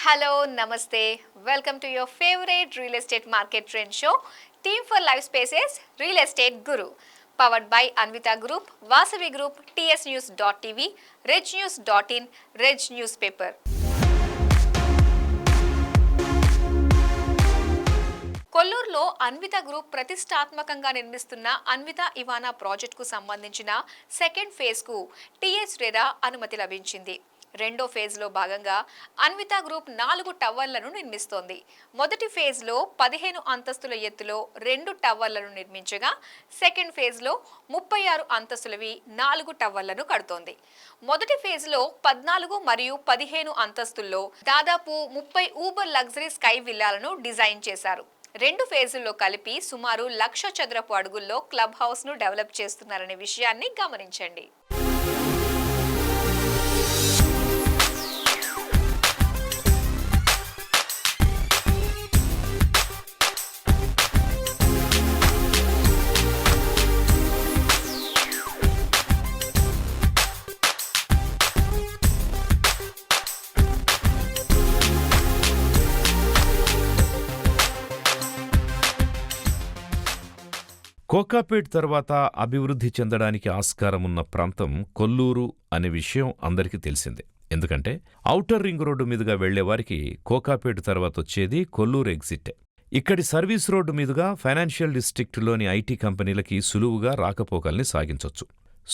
Hello, Namaste. Welcome to your favorite real estate market trend show, Team for Life Spaces, Real Estate Guru. Powered by Anvita Group, Vasavi Group, tsnews.tv, regnews.in, Reg Newspaper. కొల్లూరులో Anvita group ప్రతిష్టాత్మకంగా నిర్మిస్తున్న అన్విత ఇవానా ప్రాజెక్టుకు సంబంధించిన second ఫేజ్కు TS RERA అనుమతి లభించింది. రెండో ఫేజ్లో భాగంగా అన్విత గ్రూప్ 4 టవర్లను నిర్మిస్తోంది. మొదటి ఫేజ్లో 15 అంతస్తుల ఎత్తులో 2 టవర్లను నిర్మించగా సెకండ్ ఫేజ్లో 36 అంతస్తులవి 4 టవర్లను కడుతోంది. మొదటి ఫేజ్లో 14 మరియు 15 అంతస్తుల్లో దాదాపు 30 ఊబర్ లగ్జరీ స్కై విల్లాలను డిజైన్ చేశారు. రెండు ఫేజుల్లో కలిపి సుమారు 1,00,000 చదరపు అడుగుల్లో క్లబ్ హౌస్ ను డెవలప్ చేస్తున్నారనే విషయాన్ని గమనించండి. కోకాపేట్ తర్వాత అభివృద్ధి చెందడానికి ఆస్కారమున్న ప్రాంతం కొల్లూరు అనే విషయం అందరికీ తెలిసిందే. ఎందుకంటే ఔటర్ రింగ్ రోడ్డు మీదుగా వెళ్లేవారికి కోకాపేట్ తర్వాత వచ్చేది కొల్లూరు ఎగ్జిటే. ఇక్కడి సర్వీస్ రోడ్డు మీదుగా ఫైనాన్షియల్ డిస్ట్రిక్టులోని ఐటీ కంపెనీలకి సులువుగా రాకపోకల్ని సాగించొచ్చు.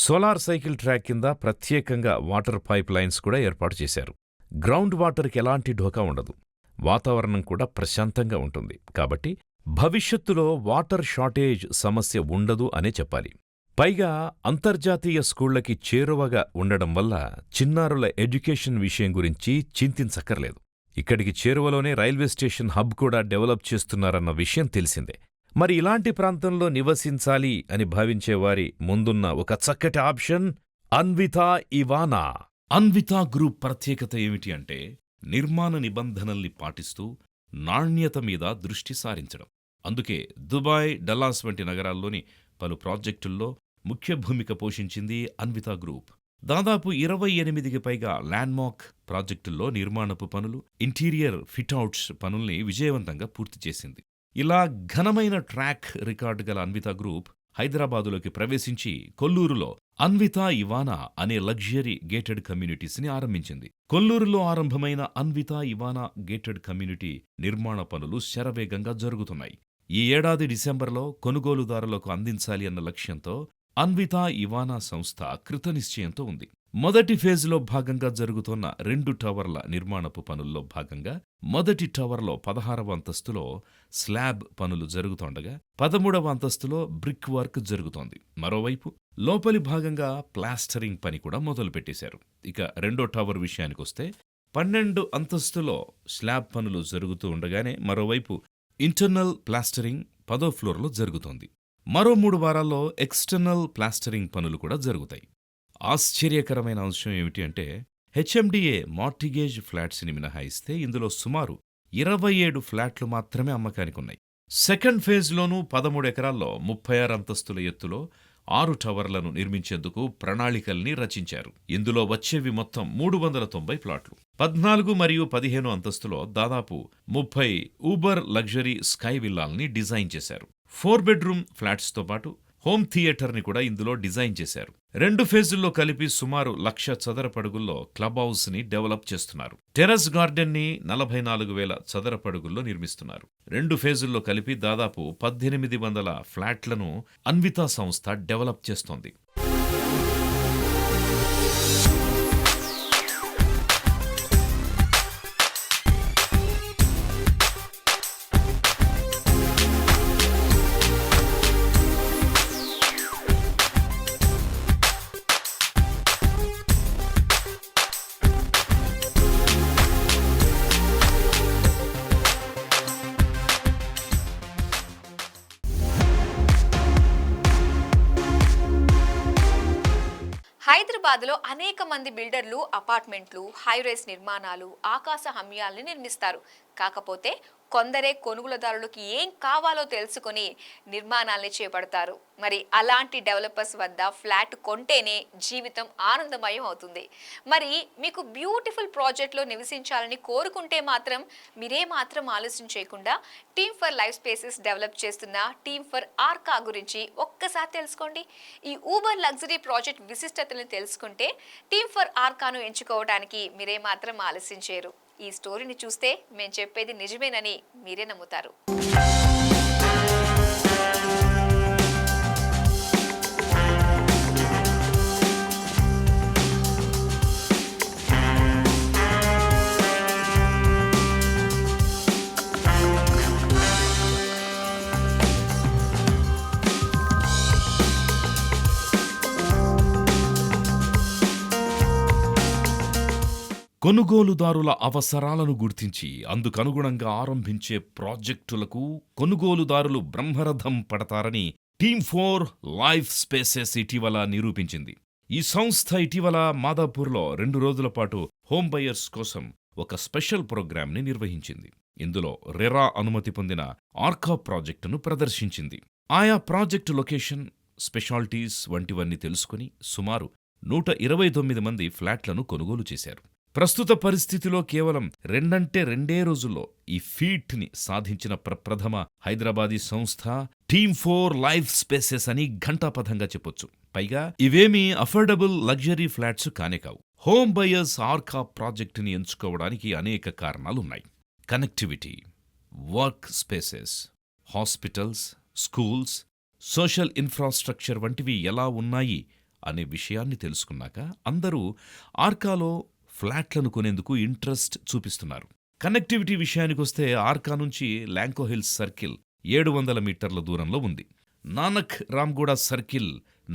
సోలార్ సైకిల్ ట్రాక్ కింద ప్రత్యేకంగా వాటర్ పైప్ లైన్స్ కూడా ఏర్పాటు చేశారు. గ్రౌండ్ వాటర్కి ఎలాంటి ఢోకా ఉండదు. వాతావరణం కూడా ప్రశాంతంగా ఉంటుంది. కాబట్టి భవిష్యత్తులో వాటర్ షార్టేజ్ సమస్య ఉండదు అనే చెప్పాలి. పైగా అంతర్జాతీయ స్కూళ్లకి చేరువగా ఉండడం వల్ల చిన్నారుల ఎడ్యుకేషన్ విషయం గురించి చింతించక్కర్లేదు. ఇక్కడికి చేరువలోనే రైల్వే స్టేషన్ హబ్ కూడా డెవలప్ చేస్తున్నారన్న విషయం తెలిసిందే. మరి ఇలాంటి ప్రాంతంలో నివసించాలి అని భావించేవారి ముందున్న ఒక చక్కటి ఆప్షన్ అన్వితా ఇవానా. అన్వితా గ్రూప్ ప్రత్యేకత ఏమిటి అంటే నిర్మాణ నిబంధనల్ని పాటిస్తూ నాణ్యత మీద దృష్టి సారించడం. అందుకే దుబాయ్, డల్లాస్ వంటి నగరాల్లోని పలు ప్రాజెక్టుల్లో ముఖ్య భూమిక పోషించింది అన్వితా గ్రూప్. దాదాపు 28కి పైగా ల్యాండ్మార్క్ ప్రాజెక్టుల్లో నిర్మాణపు పనులు, ఇంటీరియర్ ఫిట్అవుట్స్ పనుల్ని విజయవంతంగా పూర్తి చేసింది. ఇలా ఘనమైన ట్రాక్ రికార్డు గల అన్వితా గ్రూప్ హైదరాబాదులోకి ప్రవేశించి కొల్లూరులో అన్వితా ఇవానా అనే లగ్జరీ గేటెడ్ కమ్యూనిటీస్ని ఆరంభించింది. కొల్లూరులో ఆరంభమైన అన్వితా ఇవానా గేటెడ్ కమ్యూనిటీ నిర్మాణ పనులు శరవేగంగా జరుగుతున్నాయి. ఈ ఏడాది డిసెంబర్లో కొనుగోలుదారులకు అందించాలి అన్న లక్ష్యంతో అన్వితా ఇవానా సంస్థ కృతనిశ్చయంతో ఉంది. మొదటి ఫేజ్లో భాగంగా జరుగుతున్న 2 టవర్ల నిర్మాణపు పనుల్లో భాగంగా మొదటి టవర్లో 16వ అంతస్తులో స్లాబ్ పనులు జరుగుతుండగా 13వ అంతస్తులో బ్రిక్ వర్క్ జరుగుతోంది. మరోవైపు లోపలి భాగంగా ప్లాస్టరింగ్ పని కూడా మొదలుపెట్టేశారు. ఇక రెండో టవర్ విషయానికొస్తే 12 అంతస్తులో స్లాబ్ పనులు జరుగుతూ ఉండగానే మరోవైపు ఇంటర్నల్ ప్లాస్టరింగ్ 10వ ఫ్లోర్లో జరుగుతోంది. మరో 3 వారాల్లో ఎక్స్టర్నల్ ప్లాస్టరింగ్ పనులు కూడా జరుగుతాయి. ఆశ్చర్యకరమైన అంశం ఏమిటి అంటే హెచ్ఎండిఏ మార్టిగేజ్ ఫ్లాట్స్ని మినహాయిస్తే ఇందులో సుమారు 27 ఫ్లాట్లు మాత్రమే అమ్మకానికున్నాయి. సెకండ్ ఫేజ్లోనూ 13 ఎకరాల్లో 36 అంతస్తుల ఎత్తులో 6 టవర్లను నిర్మించేందుకు ప్రణాళికల్ని రచించారు. ఇందులో వచ్చేవి మొత్తం 390 ప్లాట్లు. 14 మరియు 15 అంతస్తులో దాదాపు 30 ఊబర్ లగ్జరీ స్కై విల్లాల్ని డిజైన్ చేశారు. 4 బెడ్రూమ్ ఫ్లాట్స్తో పాటు హోమ్ థియేటర్ని కూడా ఇందులో డిజైన్ చేశారు. 2 ఫేజుల్లో కలిపి సుమారు 1,00,000 చదరపడుగుల్లో క్లబ్ హౌస్ ని డెవలప్ చేస్తున్నారు. టెర్రస్ గార్డెన్ ని 44,000 చదరపడుగుల్లో నిర్మిస్తున్నారు. 2 ఫేజుల్లో కలిపి దాదాపు 1,800 ఫ్లాట్లను అన్వితా సంస్థ డెవలప్ చేస్తోంది. హైదరాబాద్లో అనేక మంది బిల్డర్లు అపార్ట్మెంట్లు, హైరైస్ నిర్మాణాలు, ఆకాశ హమ్యాల్ని నిర్మిస్తారు. కాకపోతే కొందరే కొనుగోలుదారులకు ఏం కావాలో తెలుసుకొని నిర్మాణాల్ని చేపడతారు. మరి అలాంటి డెవలపర్స్ వద్ద ఫ్లాట్ కొంటేనే జీవితం ఆనందమయం అవుతుంది. మరి మీకు బ్యూటిఫుల్ ప్రాజెక్ట్లో నివసించాలని కోరుకుంటే మాత్రం మీరే మాత్రం ఆలస్యం చేయకుండా team for life spaces develop చేస్తున్న టీమ్ ఫర్ ఆర్కా గురించి ఒక్కసారి తెలుసుకోండి. ఈ ఊబర్ లగ్జరీ ప్రాజెక్ట్ విశిష్టతలను తెలుసుకుంటే టీమ్ ఫర్ ఆర్కాను ఎంచుకోవడానికి మీరే మాత్రం ఆలస్యం చేయరు. ఈ స్టోరీని చూస్తే మేము చెప్పేది నిజమేనని మీరే నమ్ముతారు. కొనుగోలుదారుల అవసరాలను గుర్తించి అందుకనుగుణంగా ఆరంభించే ప్రాజెక్టులకు కొనుగోలుదారులు బ్రహ్మరథం పడతారని టీమ్ ఫోర్ లైఫ్ స్పేసెస్ ఇటీవల నిరూపించింది. ఈ సంస్థ ఇటీవల మాదాపూర్లో 2 రోజుల పాటు హోమ్ బయర్స్ కోసం ఒక స్పెషల్ ప్రోగ్రాంని నిర్వహించింది. ఇందులో రెరా అనుమతి పొందిన ఆర్కా ప్రాజెక్టును ప్రదర్శించింది. ఆయా ప్రాజెక్టు లొకేషన్, స్పెషాలిటీస్ వంటివన్నీ తెలుసుకుని సుమారు 129 మంది ఫ్లాట్లను కొనుగోలు చేశారు. ప్రస్తుత పరిస్థితిలో కేవలం 2 రోజుల్లో ఈ ఫీట్ని సాధించిన ప్రప్రథమ హైదరాబాదీ సంస్థ టీమ్ ఫోర్ లైఫ్ స్పేసెస్ అని ఘంటాపథంగా చెప్పొచ్చు. పైగా ఇవేమీ అఫోర్డబుల్ లగ్జరీ ఫ్లాట్స్ కానే కావు. హోమ్ బయర్స్ ఆర్కా ప్రాజెక్టుని ఎంచుకోవడానికి అనేక కారణాలున్నాయి. Connectivity, work spaces, hospitals, schools, social infrastructure వంటివి ఎలా ఉన్నాయి అనే విషయాన్ని తెలుసుకున్నాక అందరూ ఆర్కాలో ఫ్లాట్లను కొనేందుకు ఇంట్రెస్ట్ చూపిస్తున్నారు. కనెక్టివిటీ విషయానికొస్తే ఆర్కా నుంచి ల్యాంకో హిల్స్ సర్కిల్ 700 మీటర్ల దూరంలో ఉంది. నానక్ రామ్గూడ సర్కిల్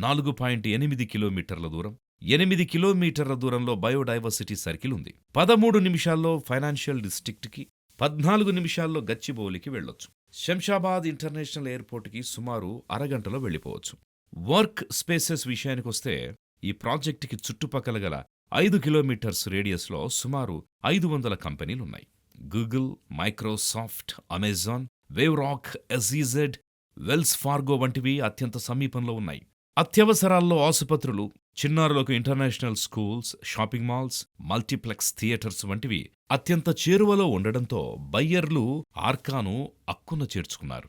4.8 కిలోమీటర్ల దూరం, 8 కిలోమీటర్ల దూరంలో బయోడైవర్సిటీ సర్కిల్ ఉంది. 13 నిమిషాల్లో ఫైనాన్షియల్ డిస్ట్రిక్ట్కి, 14 నిమిషాల్లో గచ్చిబౌలికి వెళ్లొచ్చు. శంషాబాద్ ఇంటర్నేషనల్ ఎయిర్పోర్ట్కి సుమారు అరగంటలో వెళ్లిపోవచ్చు. వర్క్ స్పేసెస్ విషయానికొస్తే ఈ ప్రాజెక్టుకి చుట్టుపక్కల గల 5 కిలోమీటర్స్ రేడియస్లో సుమారు 500 కంపెనీలున్నాయి. Google, Microsoft, Amazon, Waverock, SEZ, Wells Fargo వంటివి అత్యంత సమీపంలో ఉన్నాయి. అత్యవసరాల్లో ఆసుపత్రులు, చిన్నారులకు international schools, shopping malls, multiplex theatres వంటివి అత్యంత చేరువలో ఉండడంతో బయ్యర్లు ఆర్కాను అక్కున చేర్చుకున్నారు.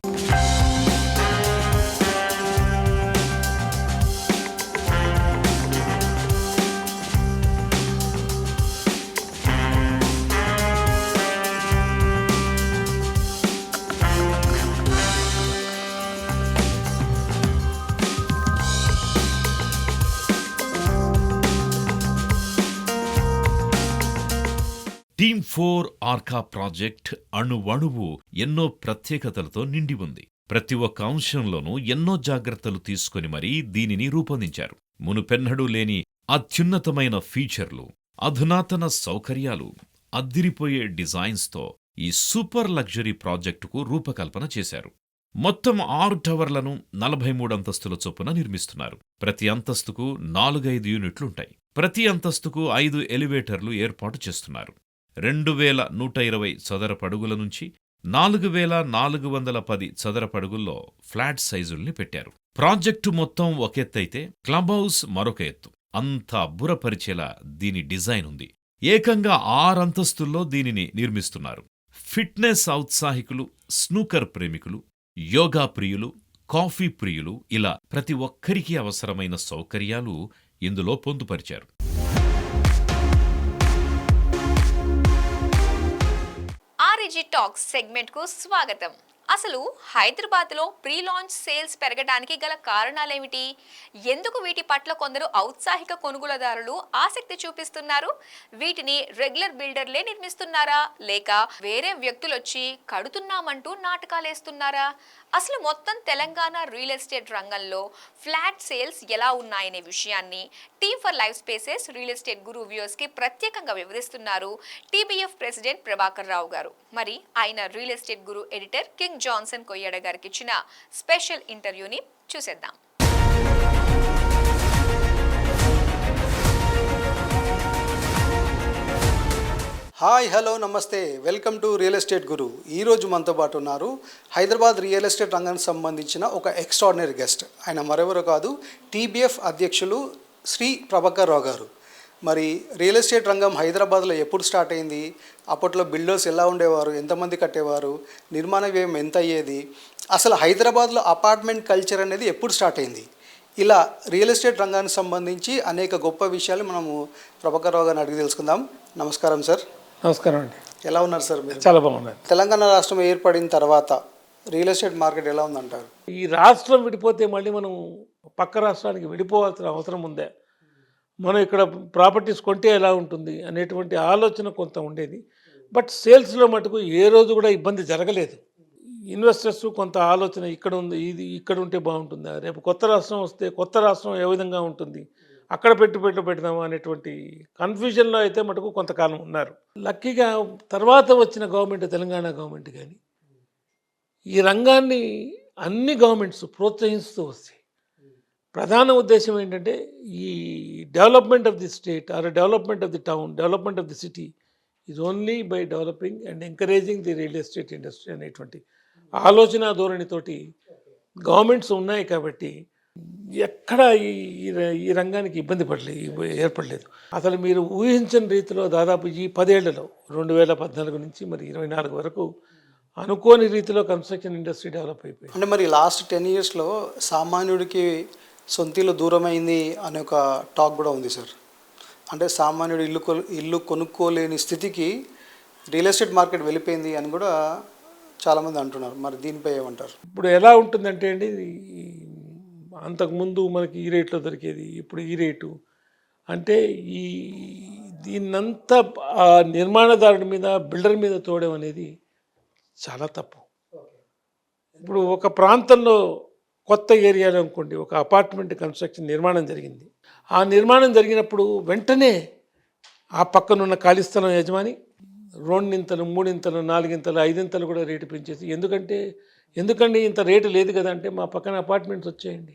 టీమ్ ఫోర్ ఆర్కా ప్రాజెక్ట్ అణువణువు ఎన్నో ప్రత్యేకతలతో నిండి ఉంది. ప్రతి ఒక్క అంశంలోనూ ఎన్నో జాగ్రత్తలు తీసుకుని మరీ దీనిని రూపొందించారు. మునుపెన్నడూ లేని అత్యున్నతమైన ఫీచర్లు, అధునాతన సౌకర్యాలు, అద్దిరిపోయే డిజైన్స్తో ఈ సూపర్ లగ్జరీ ప్రాజెక్టుకు రూపకల్పన చేశారు. మొత్తం 6 టవర్లను 43 అంతస్తుల చొప్పున నిర్మిస్తున్నారు. ప్రతి అంతస్తుకు 4-5 యూనిట్లుంటాయి. ప్రతి అంతస్తుకు 5 ఎలివేటర్లు ఏర్పాటు చేస్తున్నారు. 2120 చదరపడుగుల నుంచి 4410 చదరపడుగుల్లో ఫ్లాట్ సైజుల్ని పెట్టారు. ప్రాజెక్టు మొత్తం ఒక ఎత్తైతే క్లబ్ హౌస్ మరొక ఎత్తు. అంత అబ్బురపరిచేలా దీని డిజైన్ ఉంది. ఏకంగా 6 అంతస్తుల్లో దీనిని నిర్మిస్తున్నారు. ఫిట్నెస్ ఔత్సాహికులు, స్నూకర్ ప్రేమికులు, యోగా ప్రియులు, కాఫీ ప్రియులు ఇలా ప్రతి ఒక్కరికి అవసరమైన సౌకర్యాలు ఇందులో పొందుపరిచారు. ఆర్ఈజీ టాక్స్ సెగ్మెంట్కు స్వాగతం. అసలు హైదరాబాద్లో ప్రీ లాంచ్ సేల్స్ పెరగడానికి గల కారణాలేమిటి? ఎందుకు వీటి పట్ల కొందరు ఔత్సాహిక కొనుగోలుదారులు ఆసక్తి చూపిస్తున్నారు? వీటిని రెగ్యులర్ బిల్డర్లే నిర్మిస్తున్నారా, లేక వేరే వ్యక్తులొచ్చి కడుతున్నామంటూ నాటకాలేస్తున్నారా? అసలు మొత్తం తెలంగాణ రియల్ ఎస్టేట్ రంగంలో ఫ్లాట్ సేల్స్ ఎలా ఉన్నాయనే విషయాన్ని team for life spaces real estate guru వ్యూవర్స్కి ప్రత్యేకంగా వివరిస్తున్నారు టీబీఎఫ్ ప్రెసిడెంట్ ప్రభాకర్ రావు గారు. మరి ఆయన real estate guru editor King Johnson Koyyada గారికి ఇచ్చిన స్పెషల్ ఇంటర్వ్యూని చూసేద్దాం. హాయ్ హలో నమస్తే వెల్కమ్ టు రియల్ ఎస్టేట్ గురు. ఈరోజు మనతో పాటు ఉన్నారు హైదరాబాద్ రియల్ ఎస్టేట్ రంగానికి సంబంధించిన ఒక ఎక్స్ట్రాడినరీ గెస్ట్. ఆయన మరెవరో కాదు, టీబీఎఫ్ అధ్యక్షులు శ్రీ ప్రభాకర్ రావు గారు. మరి రియల్ ఎస్టేట్ రంగం హైదరాబాద్లో ఎప్పుడు స్టార్ట్ అయింది, అప్పట్లో బిల్డర్స్ ఎలా ఉండేవారు, ఎంతమంది కట్టేవారు, నిర్మాణ వ్యయం ఎంత అయ్యేది, అసలు హైదరాబాద్లో అపార్ట్మెంట్ కల్చర్ అనేది ఎప్పుడు స్టార్ట్ అయింది, ఇలా రియల్ ఎస్టేట్ రంగానికి సంబంధించి అనేక గొప్ప విషయాలు మనము ప్రభాకర్ రావు గారిని అడిగి తెలుసుకుందాం. నమస్కారం సార్. నమస్కారం అండి. ఎలా ఉన్నారు సార్ మీరు? చాలా బాగున్నారు. తెలంగాణ రాష్ట్రం ఏర్పడిన తర్వాత రియల్ ఎస్టేట్ మార్కెట్ ఎలా ఉందంటారు? ఈ రాష్ట్రం విడిపోతే మళ్ళీ మనం పక్క రాష్ట్రానికి విడిపోవాల్సిన అవసరం ఉందే, మనం ఇక్కడ ప్రాపర్టీస్ కొంటే ఎలా ఉంటుంది అనేటువంటి ఆలోచన కొంత ఉండేది. బట్ సేల్స్లో మటుకు ఏ రోజు కూడా ఇబ్బంది జరగలేదు. ఇన్వెస్టర్స్ కొంత ఆలోచన ఇక్కడ ఉంది, ఇది ఇక్కడ ఉంటే బాగుంటుందా, రేపు కొత్త రాష్ట్రం వస్తే కొత్త రాష్ట్రం ఏ విధంగా ఉంటుంది, అక్కడ పెడదామా అనేటువంటి కన్ఫ్యూజన్లో అయితే మటుకు కొంతకాలం ఉన్నారు. లక్కీగా తర్వాత వచ్చిన గవర్నమెంట్, తెలంగాణ గవర్నమెంట్ కానీ ఈ రంగాన్ని అన్ని గవర్నమెంట్స్ ప్రోత్సహిస్తూ వస్తాయి. ప్రధాన ఉద్దేశం ఏంటంటే ఈ development of the state or development of the town, development of the city is only by developing and encouraging the real estate industry అనేటువంటి ఆలోచన ధోరణితోటి గవర్నమెంట్స్ ఉన్నాయి. కాబట్టి ఎక్కడ ఈ రంగానికి ఇబ్బంది ఏర్పడలేదు. అసలు మీరు ఊహించని రీతిలో దాదాపు ఈ 10 ఏళ్లలో 2014 నుంచి మరి 24 వరకు అనుకోని రీతిలో కన్స్ట్రక్షన్ ఇండస్ట్రీ డెవలప్ అయిపోయింది. అంటే మరి లాస్ట్ 10 ఇయర్స్లో సామాన్యుడికి సొంతిల్లు దూరమైంది అనే ఒక టాక్ కూడా ఉంది సార్. అంటే సామాన్యుడు ఇల్లు కొనుక్కోలేని స్థితికి రియల్ ఎస్టేట్ మార్కెట్ వెళ్ళిపోయింది అని కూడా చాలామంది అంటున్నారు. మరి దీనిపై ఏమంటారు? ఇప్పుడు ఎలా ఉంటుందంటే అండి, అంతకుముందు మనకి ఈ రేట్లో దొరికేది, ఇప్పుడు ఈ రేటు అంటే దీన్నంతా ఆ నిర్మాణదారుడి మీద, బిల్డర్ మీద తోడడం అనేది చాలా తప్పు. ఇప్పుడు ఒక ప్రాంతంలో కొత్త ఏరియాలో అనుకోండి, ఒక అపార్ట్మెంట్ కన్స్ట్రక్షన్ నిర్మాణం జరిగింది. ఆ నిర్మాణం జరిగినప్పుడు వెంటనే ఆ పక్కనున్న ఖాళీ స్థలం యజమాని 2 ఇంతలు, 3 ఇంతలు, 4 ఇంతలు, 5 ఇంతలు కూడా రేటు పెంచేసి, ఎందుకండి ఇంత రేటు లేదు కదా అంటే, మా పక్కన అపార్ట్మెంట్స్ వచ్చేయండి,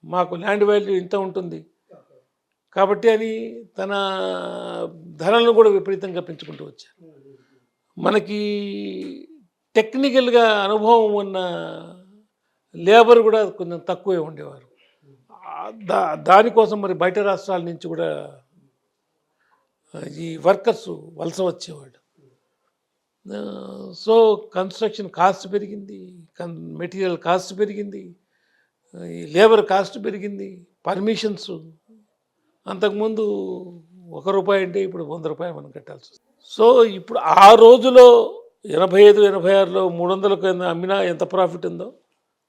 మాకు ల్యాండ్ వాల్యూ ఇంత ఉంటుంది కాబట్టి అని తన ధరలను కూడా విపరీతంగా పెంచుకుంటూ వచ్చారు. మనకి టెక్నికల్గా అనుభవం ఉన్న లేబర్ కూడా కొంచెం తక్కువే ఉండేవారు. దానికోసం మరి బయట రాష్ట్రాల నుంచి కూడా ఈ వర్కర్స్ వలస వచ్చేవాడు. సో కన్స్ట్రక్షన్ కాస్ట్ పెరిగింది, మెటీరియల్ కాస్ట్ పెరిగింది, ఈ లేబర్ కాస్ట్ పెరిగింది, పర్మిషన్స్ అంతకుముందు ₹1 అంటే ఇప్పుడు ₹100 మనం కట్టాల్సి వస్తుంది. సో ఇప్పుడు ఆ రోజులో 85, 86లో 300 అమ్మినా ఎంత ప్రాఫిట్ ఉందో,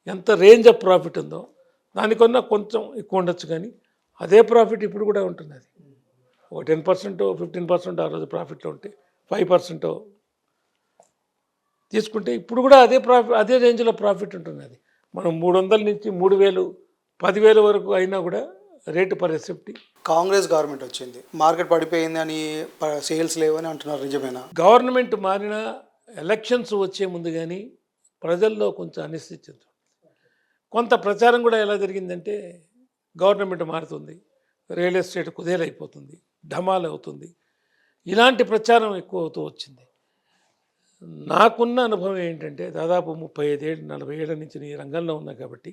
ఎంత రేంజ్ ఆఫ్ ప్రాఫిట్ ఉందో దానికన్నా కొంచెం ఎక్కువ ఉండొచ్చు, కానీ అదే ప్రాఫిట్ ఇప్పుడు కూడా ఉంటుంది. అది ఒక 10%, 15% ఆ రోజు ప్రాఫిట్లో ఉంటే 5% తీసుకుంటే ఇప్పుడు కూడా అదే రేంజ్లో ప్రాఫిట్ ఉంటుంది. అది మనం 300 నుంచి 3000, 10,000 వరకు అయినా కూడా rate per SFT. Congress government వచ్చింది, మార్కెట్ పడిపోయింది అని, సేల్స్ లేవని అంటున్నారు. నిజమేనా? గవర్నమెంట్ మారిన ఎలక్షన్స్ వచ్చే ముందు కానీ ప్రజల్లో కొంచెం అనిశ్చితి, కొంత ప్రచారం కూడా ఎలా జరిగిందంటే, గవర్నమెంట్ మారుతుంది, రియల్ ఎస్టేట్ కుదేలైపోతుంది, ఢమాల్ అవుతుంది, ఇలాంటి ప్రచారం ఎక్కువ అవుతూ వచ్చింది. నాకున్న అనుభవం ఏంటంటే, దాదాపు 35 ఏళ్ళు 40 ఏళ్ళ నుంచి ఈ రంగంలో ఉన్నా కాబట్టి,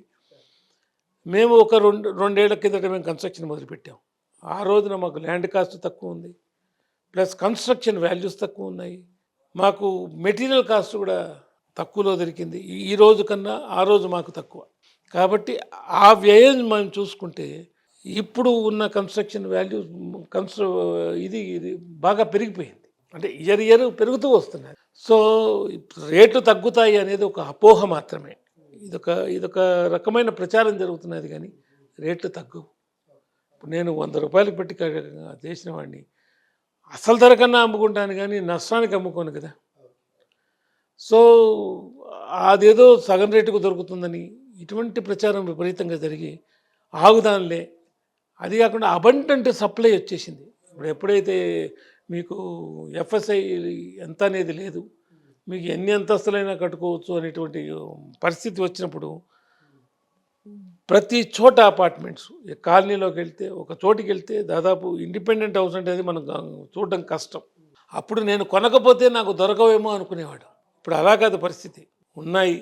మేము ఒక 2 ఏళ్ల కిందట మేము కన్స్ట్రక్షన్ మొదలుపెట్టాం. ఆ రోజున మాకు ల్యాండ్ కాస్ట్ తక్కువ ఉంది, ప్లస్ కన్స్ట్రక్షన్ వాల్యూస్ తక్కువ ఉన్నాయి, మాకు మెటీరియల్ కాస్ట్ కూడా తక్కువలో దొరికింది. ఈ రోజు కన్నా ఆ రోజు మాకు తక్కువ. కాబట్టి ఆ వ్యయం మనం చూసుకుంటే ఇప్పుడు ఉన్న కన్స్ట్రక్షన్ వాల్యూ ఇది బాగా పెరిగిపోయింది. అంటే ఇయర్ పెరుగుతూ వస్తున్నది. సో రేట్లు తగ్గుతాయి అనేది ఒక అపోహ మాత్రమే. ఇదొక రకమైన ప్రచారం జరుగుతున్నది, కానీ రేట్లు తగ్గు. ఇప్పుడు నేను ₹100 పెట్టి చేసిన వాడిని అసలు ధర కన్నా అమ్ముకుంటాను, కానీ నష్టానికి అమ్ముకోను కదా. సో అదేదో సగం రేటుకు దొరుకుతుందని ఇటువంటి ప్రచారం విపరీతంగా జరిగి ఆగుదానిలే. అది కాకుండా అబండెంట్ సప్లై వచ్చేసింది. ఇప్పుడు ఎప్పుడైతే మీకు ఎఫ్ఎస్ఐ ఎంత అనేది లేదు, మీకు ఎన్ని అంతస్తులైనా కట్టుకోవచ్చు అనేటువంటి పరిస్థితి వచ్చినప్పుడు ప్రతి చోట అపార్ట్మెంట్స్, కాలనీలోకి వెళ్తే, ఒక చోటికి వెళ్తే దాదాపు ఇండిపెండెంట్ హౌస్ అనేది మనం చూడడం కష్టం. అప్పుడు నేను కొనకపోతే నాకు దొరకవేమో అనుకునేవాడు. ఇప్పుడు అలా కాదు పరిస్థితి. ఉన్నాయి,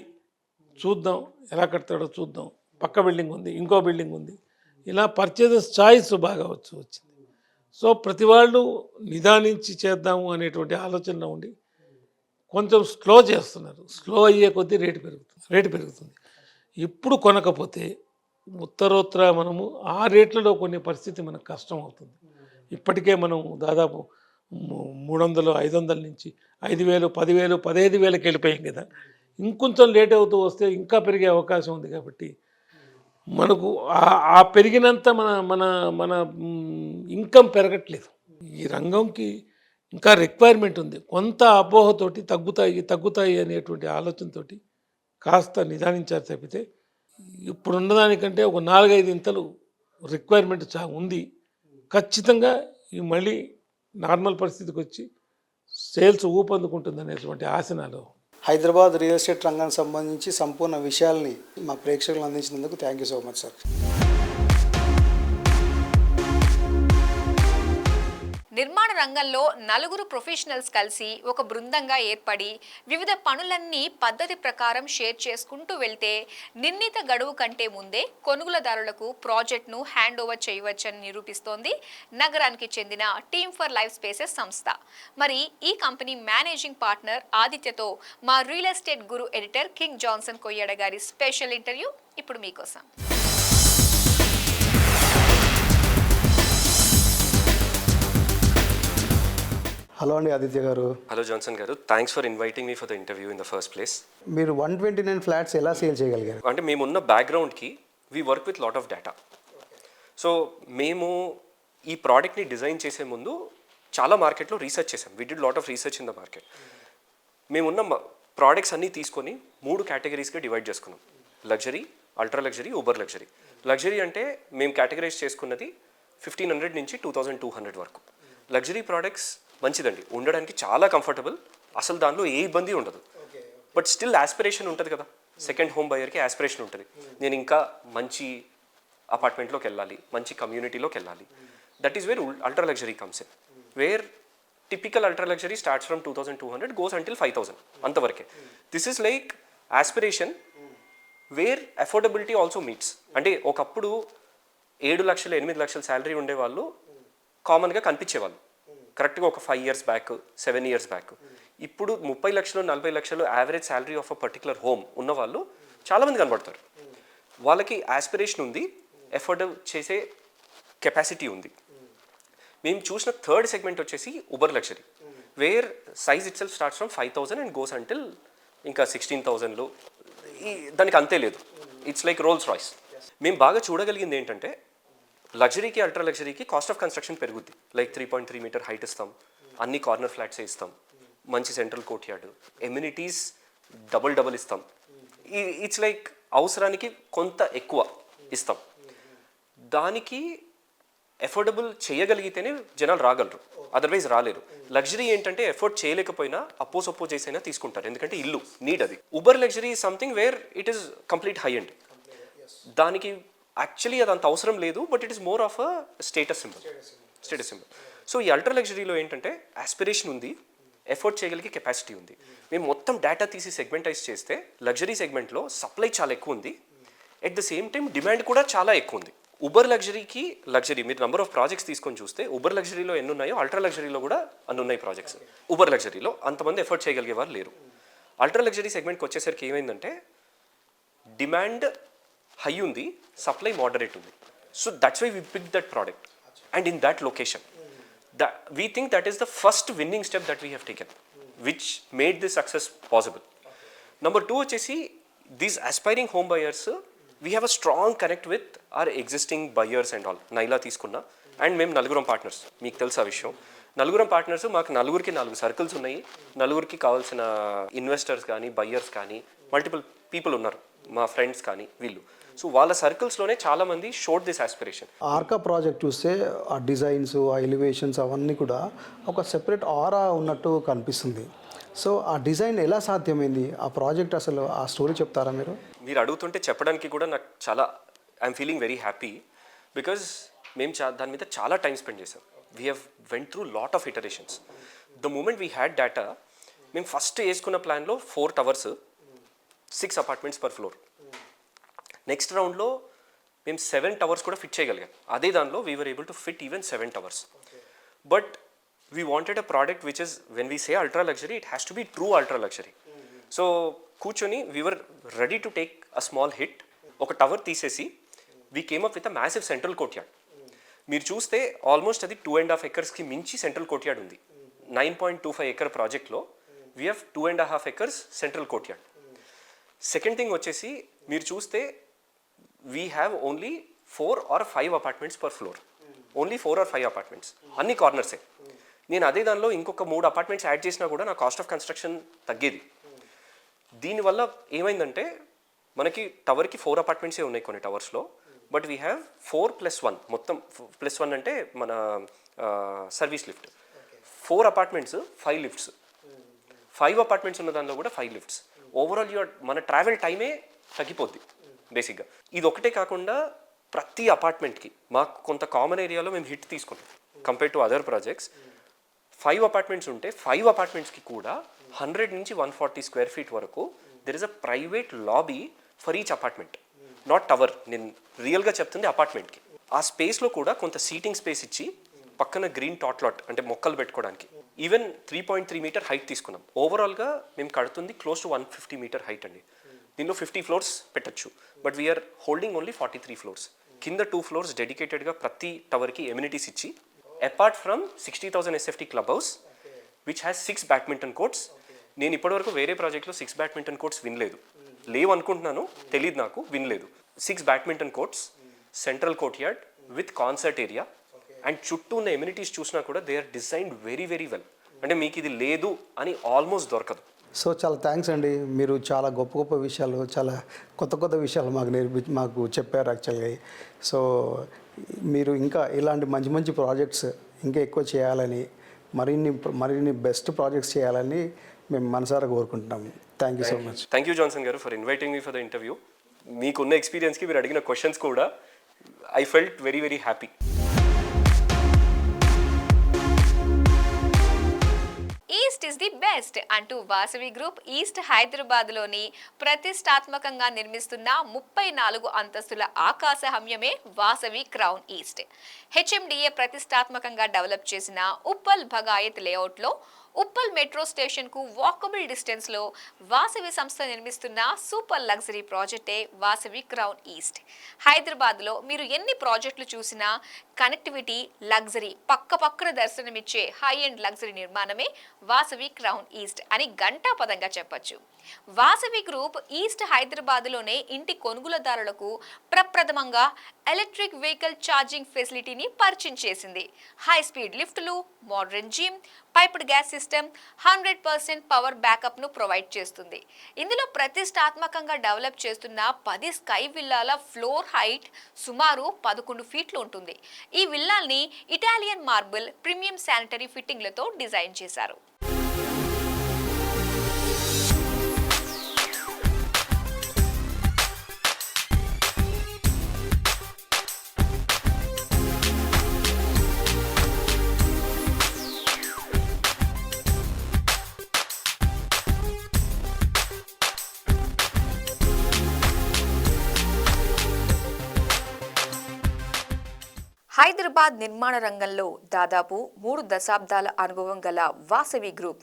చూద్దాం ఎలా కడతాడో చూద్దాం, పక్క బిల్డింగ్ ఉంది, ఇంకో బిల్డింగ్ ఉంది, ఇలా పర్చేజెస్ చాయిస్ బాగా వచ్చింది. సో ప్రతి వాళ్ళు నిదానించి చేద్దాము అనేటువంటి ఆలోచనలో ఉండి కొంచెం స్లో చేస్తున్నారు. స్లో అయ్యే కొద్దీ రేటు పెరుగుతుంది. ఇప్పుడు కొనకపోతే ఉత్తరోత్తర మనము ఆ రేట్లలో కొనే పరిస్థితి మనకు కష్టం అవుతుంది. ఇప్పటికే మనం దాదాపు 300, 500 నుంచి 5,000, 10,000, 15,000కి వెళ్ళిపోయాం కదా. ఇంకొంచెం లేట్ అవుతూ వస్తే ఇంకా పెరిగే అవకాశం ఉంది. కాబట్టి మనకు ఆ పెరిగినంత మన మన మన ఇన్కమ్ పెరగట్లేదు. ఈ రంగంకి ఇంకా రిక్వైర్మెంట్ ఉంది. కొంత అపోహతోటి తగ్గుతాయి అనేటువంటి ఆలోచనతోటి కాస్త నిదానించారు తప్పితే ఇప్పుడున్న దానికంటే ఒక 4-5 ఇంతలు రిక్వైర్మెంట్ ఉంది. ఖచ్చితంగా ఈ మళ్ళీ నార్మల్ పరిస్థితికి వచ్చి సేల్స్ ఊపందుకుంటుంది అనేటువంటి ఆశ నాలో. హైదరాబాద్ రియల్ ఎస్టేట్ రంగానికి సంబంధించి సంపూర్ణ విషయాల్ని మా ప్రేక్షకులు అందించినందుకు thank you so much sir. నిర్మాణ రంగంలో నలుగురు ప్రొఫెషనల్స్ కలిసి ఒక బృందంగా ఏర్పడి వివిధ పనులన్నీ పద్ధతి ప్రకారం షేర్ చేసుకుంటూ వెళ్తే నిర్ణీత గడువు కంటే ముందే కొనుగోలుదారులకు ప్రాజెక్ట్ను హ్యాండ్ ఓవర్ చేయవచ్చని నిరూపిస్తోంది నగరానికి చెందిన టీమ్ ఫర్ లైఫ్ స్పేసెస్ సంస్థ. మరి ఈ కంపెనీ మేనేజింగ్ పార్ట్నర్ ఆదిత్యతో మా real estate guru editor King Johnson Koyyada గారి స్పెషల్ ఇంటర్వ్యూ ఇప్పుడు మీకోసం. హలో అండి ఆదిత్య గారు. హలో జాన్సన్ గారు, thanks for inviting me for the interview in the first place. మీరు 129 ఫ్లాట్స్ ఎలా సేల్ చేయగలిగారు? అంటే మేమున్న బ్యాక్గ్రౌండ్కి we work with lot of data. So మేము ఈ ప్రోడక్ట్ని డిజైన్ చేసే ముందు చాలా మార్కెట్లో రీసెర్చ్ చేసాం. We did lot of research in the market. మేమున్న ప్రోడక్ట్స్ అన్నీ తీసుకొని 3 కేటగిరీస్గా డివైడ్ చేసుకున్నాం: luxury, ultra luxury, Uber luxury. Luxury అంటే మేము కేటగరైజ్ చేసుకున్నది 1,500 నుంచి 2,200 వరకు. లగ్జరీ ప్రోడక్ట్స్ మంచిదండి, ఉండడానికి చాలా కంఫర్టబుల్, అసలు దానిలో ఏ ఇబ్బంది ఉండదు. బట్ స్టిల్ ఆస్పిరేషన్ ఉంటుంది కదా, సెకండ్ హోమ్ బయర్కి ఆస్పిరేషన్ ఉంటుంది. నేను ఇంకా మంచి అపార్ట్మెంట్లోకి వెళ్ళాలి, మంచి కమ్యూనిటీలోకి వెళ్ళాలి. That is where ultra luxury comes in, where typical ultra luxury starts from 2,200 goes until 5,000 అంతవరకే. This is like aspiration where affordability also meets. అంటే ఒకప్పుడు 7 లక్షలు 8 లక్షల శాలరీ ఉండేవాళ్ళు కామన్గా కనిపించేవాళ్ళు కరెక్ట్గా ఒక 5 years బ్యాక్, 7 years బ్యాక్. ఇప్పుడు 30 లక్షలు 40 లక్షలు average salary of a particular home ఉన్నవాళ్ళు చాలామంది కనబడతారు. వాళ్ళకి ఆస్పిరేషన్ ఉంది, ఎఫోర్డ్ చేసే కెపాసిటీ ఉంది. మేము చూసిన థర్డ్ సెగ్మెంట్ వచ్చేసి uber luxury, where size itself starts from 5,000 and goes until ఇంకా 16,000లో. దానికి అంతే లేదు, ఇట్స్ లైక్ రోల్స్ రాయ్స్. మేము బాగా చూడగలిగింది ఏంటంటే లగ్జరీకి అల్ట్రా లగ్జరీకి కాస్ట్ ఆఫ్ కన్స్ట్రక్షన్ పెరుగుద్ది. లైక్ 3.3 meter హైట్ ఇస్తాం, అన్ని కార్నర్ ఫ్లాట్సే ఇస్తాం, మంచి central court yard, amenities double ఇస్తాం. ఇట్స్ లైక్ అవసరానికి కొంత ఎక్కువ ఇస్తాం. దానికి ఎఫోర్డబుల్ చేయగలిగితేనే జనాలు రాగలరు, అదర్వైజ్ రాలేరు. లగ్జరీ ఏంటంటే ఎఫోర్డ్ చేయలేకపోయినా అప్పో చేసైనా తీసుకుంటారు, ఎందుకంటే ఇల్లు నీడ్ అది. Uber luxury is something where it is complete high end. దానికి యాక్చువల్లీ అది అంత అవసరం లేదు, but it is more of a status symbol. So ఈ అల్ట్రా లగ్జరీలో ఏంటంటే ఆస్పిరేషన్ ఉంది, ఎఫోర్డ్ చేయగలిగే కెపాసిటీ ఉంది. మేము మొత్తం డేటా తీసి సెగ్మెంటైజ్ చేస్తే లగ్జరీ సెగ్మెంట్లో సప్లై చాలా ఎక్కువ ఉంది, at the same time demand కూడా చాలా ఎక్కువ ఉంది. ఉబర్ లగ్జరీకి మీరు నెంబర్ ఆఫ్ ప్రాజెక్ట్స్ తీసుకొని చూస్తే ఉబర్ లగ్జరీలో ఎన్ని ఉన్నాయో అల్ట్రా లగ్జరీలో కూడా అన్ని ఉన్నాయి ప్రాజెక్ట్స్. ఉబర్ లగ్జరీలో అంతమంది ఎఫోర్డ్ చేయగలిగే వారు లేరు. అల్ట్రా లగ్జరీ సెగ్మెంట్కి వచ్చేసరికి ఏమైందంటే డిమాండ్ హై ఉంది, సప్లై మోడరేట్ ఉంది. So that's why we pick that product and in that location. We think that is the first winning step that we have taken, which made this success possible. Number 2 వచ్చేసి these aspiring home buyers, we have a strong connect with our existing buyers and all. నైలా తీసుకున్నా and మేము 4 partners, మీకు తెలుసు ఆ విషయం. 4 partners, మాకు 4కి 4 సర్కిల్స్ ఉన్నాయి. 4కి కావాల్సిన ఇన్వెస్టర్స్ కానీ బయ్యర్స్ కానీ మల్టిపుల్ పీపుల్ ఉన్నారు, మా ఫ్రెండ్స్ కానీ వీళ్ళు. సో వాళ్ళ సర్కిల్స్లోనే చాలామంది showed this aspiration. Arka project చూస్తే ఆ డిజైన్స్, ఆ ఎలివేషన్స్ అవన్నీ కూడా ఒక సెపరేట్ ఆరా ఉన్నట్టు కనిపిస్తుంది. సో ఆ డిజైన్ ఎలా సాధ్యమైంది? ఆ ప్రాజెక్ట్ అసలు ఆ స్టోరీ చెప్తారా మీరు? మీరు అడుగుతుంటే చెప్పడానికి కూడా నాకు చాలా I'm feeling very happy, because మేము దాని మీద చాలా టైం స్పెండ్ చేసాం. We have went through lot of iterations. The moment we had data, మేము ఫస్ట్ వేసుకున్న ప్లాన్లో 4 towers, 6 apartments per floor. Next రౌండ్లో మేము 7 towers కూడా ఫిట్ చేయగలిగాం. అదే దానిలో we were able to fit even 7 towers. But we wanted a product which is, when we say ultra luxury, it has to be true ultra luxury. So కూర్చొని we were ready to take a small hit. ఒక tower తీసేసి we came up with a massive central courtyard. మీరు చూస్తే almost అది 2.5 acres మించి central courtyard ఉంది. 9.25 acre ప్రాజెక్ట్లో we have 2.5 acres central courtyard. Second thing వచ్చేసి మీరు చూస్తే we have only 4 or 5 apartments per floor. Only 4 or 5 apartments, అన్ని కార్నర్సే. నేను అదే దానిలో ఇంకొక 3 apartments యాడ్ చేసినా కూడా నా కాస్ట్ ఆఫ్ కన్స్ట్రక్షన్ తగ్గేది. దీనివల్ల ఏమైందంటే మనకి టవర్కి 4 apartments ఉన్నాయి కొన్ని టవర్స్లో, బట్ వీ హ్యావ్ 4+1, మొత్తం +1 అంటే మన service lift. 4 apartments, 5 lifts. 5 apartments ఉన్న దానిలో కూడా 5 lifts. ఓవరాల్ మన ట్రావెల్ టైమే తగ్గిపోద్ది బేసిక్గా. ఇది ఒకటే కాకుండా ప్రతి అపార్ట్మెంట్కి మాకు కొంత కామన్ ఏరియాలో మేము హిట్ తీసుకున్నాం compare to other projects. 5 apartments ఉంటే 5 apartmentsకి కూడా 100 నుంచి 140 square feet వరకు there is a private lobby for each apartment, not tower. నేను రియల్గా చెప్తుంది అపార్ట్మెంట్కి. ఆ స్పేస్లో కూడా కొంత సీటింగ్ స్పేస్ ఇచ్చి పక్కన గ్రీన్ టాట్లాట్ అంటే మొక్కలు పెట్టుకోవడానికి ఈవెన్ 3.3 meter హైట్ తీసుకున్నాం. ఓవరాల్గా మేము కడుతుంది క్లోజ్ టు 150 meter హైట్ అండి. దీనిలో 50 floors పెట్టచ్చు, but we're holding only 43 floors. కింద 2 floors డెడికేటెడ్గా ప్రతి టవర్కి ఎమ్యూనిటీస్ ఇచ్చి, apart from 60,000 SFT club house which has 6 badminton courts. నేను ఇప్పటివరకు వేరే ప్రాజెక్ట్లో 6 badminton courts వినలేదు, లేవు అనుకుంటున్నాను, తెలియదు నాకు, వినలేదు. 6 badminton courts, central courtyard with concert area, and చుట్టూ ఉన్న ఎమ్యూనిటీస్ చూసినా కూడా they are designed very very well. అంటే మీకు ఇది లేదు అని ఆల్మోస్ట్ దొరకదు. సో చాలా థ్యాంక్స్ అండి, మీరు చాలా గొప్ప గొప్ప విషయాలు, చాలా కొత్త కొత్త విషయాలు మాకు చెప్పారు యాక్చువల్గా. సో మీరు ఇంకా ఇలాంటి మంచి మంచి ప్రాజెక్ట్స్ ఇంకా ఎక్కువ చేయాలని, మరిన్ని బెస్ట్ ప్రాజెక్ట్స్ చేయాలని మేము మనసారా కోరుకుంటున్నాము. Thank you so much. Thank you Johnson గారు for inviting me for the interview. మీకున్న ఎక్స్పీరియన్స్కి మీరు అడిగిన క్వశ్చన్స్ కూడా I felt very very happy. East is the best అంటూ వాసవి గ్రూప్ ఈస్ట్ హైదరాబాద్లోని ప్రతిష్టాత్మకంగా నిర్మిస్తున్న 34 అంతస్తుల ఆకాశ హమ్యమే వాసవి క్రౌన్ ఈస్ట్. హెచ్ఎండిఏ ప్రతిష్టాత్మకంగా డెవలప్ చేసిన ఉప్పల్ భగాయత్ లేఅవుట్లో ఉప్పల్ మెట్రో స్టేషన్కు వాకబుల్ డిస్టెన్స్లో వాసవి సంస్థ నిర్మిస్తున్న సూపర్ లగ్జరీ ప్రాజెక్టే వాసవి క్రౌన్ ఈస్ట్. హైదరాబాద్లో మీరు ఎన్ని ప్రాజెక్టులు చూసినా కనెక్టివిటీ, లగ్జరీ పక్కపక్కన దర్శనమిచ్చే హై అండ్ లగ్జరీ నిర్మాణమే వాసవి క్రౌన్ ఈస్ట్ అని ఘంటాపదంగా చెప్పొచ్చు. వాసవి గ్రూప్ ఈస్ట్ హైదరాబాద్లోనే ఇంటి కొనుగోలుదారులకు ప్రప్రథమంగా ఎలక్ట్రిక్ వెహికల్ ఛార్జింగ్ ఫెసిలిటీని పరిచయం చేసింది. హై స్పీడ్ లిఫ్టులు, modern gym, piped gas system, 100% power బ్యాకప్ను ప్రొవైడ్ చేస్తుంది. ఇందులో ప్రతిష్టాత్మకంగా డెవలప్ చేస్తున్న 10 స్కై విల్లాల ఫ్లోర్ హైట్ సుమారు 11 feet ఉంటుంది. ఈ విల్లాల్ని ఇటాలియన్ మార్బుల్, ప్రీమియం శానిటరీ ఫిట్టింగ్లతో డిజైన్ చేశారు. హైదరాబాద్ నిర్మాణ రంగంలో దాదాపు 3 దశాబ్దాల అనుభవం గల వాసవి గ్రూప్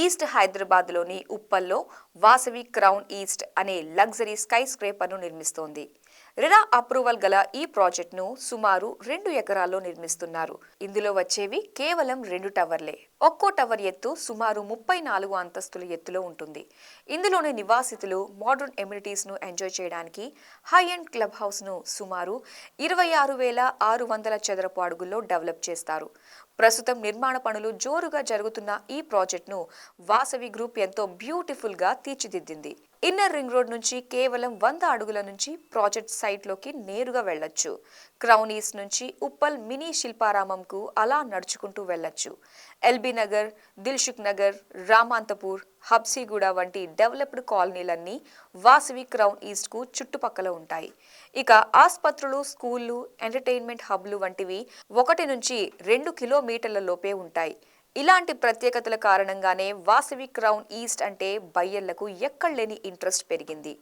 ఈస్ట్ హైదరాబాద్లోని ఉప్పల్లో వాసవి క్రౌన్ ఈస్ట్ అనే లగ్జరీ స్కై స్క్రేపర్ను నిర్మిస్తోంది. రెరా అప్రూవల్ గల ఈ ప్రాజెక్టును సుమారు 2 ఎకరాల్లో నిర్మిస్తున్నారు. ఇందులో వచ్చేవి కేవలం 2 టవర్లే. ఒక్కో టవర్ ఎత్తు సుమారు 34 అంతస్తుల ఎత్తులో ఉంటుంది. ఇందులోని నివాసితులు మోడర్న్ ఎమ్యూనిటీస్ ను ఎంజాయ్ చేయడానికి హై అండ్ క్లబ్ హౌస్ ను సుమారు 26,600 చదరపు అడుగుల్లో డెవలప్ చేస్తారు. ప్రస్తుతం నిర్మాణ పనులు జోరుగా జరుగుతున్న ఈ ప్రాజెక్టును వాసవి గ్రూప్ ఎంతో బ్యూటిఫుల్ గా తీర్చిదిద్దింది. ఇన్నర్ రింగ్ రోడ్ నుంచి కేవలం 100 అడుగుల నుంచి ప్రాజెక్ట్ సైట్లోకి నేరుగా వెళ్ళొచ్చు. క్రౌన్ ఈస్ట్ నుంచి ఉప్పల్ మినీ శిల్పారామంకు అలా నడుచుకుంటూ వెళ్ళొచ్చు. ఎల్బీ నగర్, దిల్సుఖ్ నగర్, రామాంతపూర్, హబ్సీగూడ వంటి డెవలప్డ్ కాలనీలన్నీ వాసవి క్రౌన్ ఈస్ట్కు చుట్టుపక్కల ఉంటాయి. ఇక ఆసుపత్రులు, స్కూళ్లు, ఎంటర్టైన్మెంట్ హబ్లు వంటివి 1 నుంచి 2 కిలోమీటర్ల లోపే ఉంటాయి. ఇలాంటి ప్రత్యేకతల కారణంగానే వాసవి క్రౌన్ ఈస్ట్ అంటే బయ్యర్లకు ఎక్కడలేని ఇంట్రెస్ట్ పెరిగింది.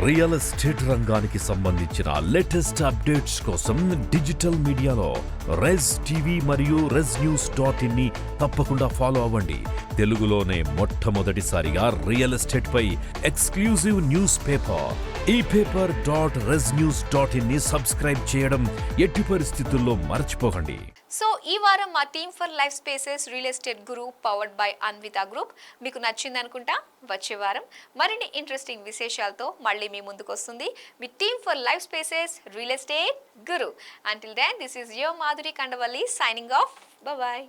రియల్ ఎస్టేట్ రంగానికి సంబంధించిన లేటెస్ట్ అప్డేట్స్ కోసం డిజిటల్ మీడియాలో రెజ్ టీవీ మరియు REZNews.in ని తప్పకుండా ఫాలో అవ్వండి. తెలుగులోనే మొట్టమొదటిసారిగా రియల్ ఎస్టేట్ పై ఎక్స్క్లూజివ్ న్యూస్ పేపర్ ePaper.REZNews.in ని సబ్స్క్రైబ్ చేయడం ఎట్టి పరిస్థితుల్లో మర్చిపోకండి. సో ఈ వారం మా team for life spaces real estate guru powered by Anvita group మీకు నచ్చింది అనుకుంటా. వచ్చే వారం మరిన్ని ఇంట్రెస్టింగ్ విశేషాలతో మళ్ళీ మీ ముందుకు వస్తుంది మీ team for life spaces real estate guru. Until then this is your Madhuri Kandavalli signing off. Bye.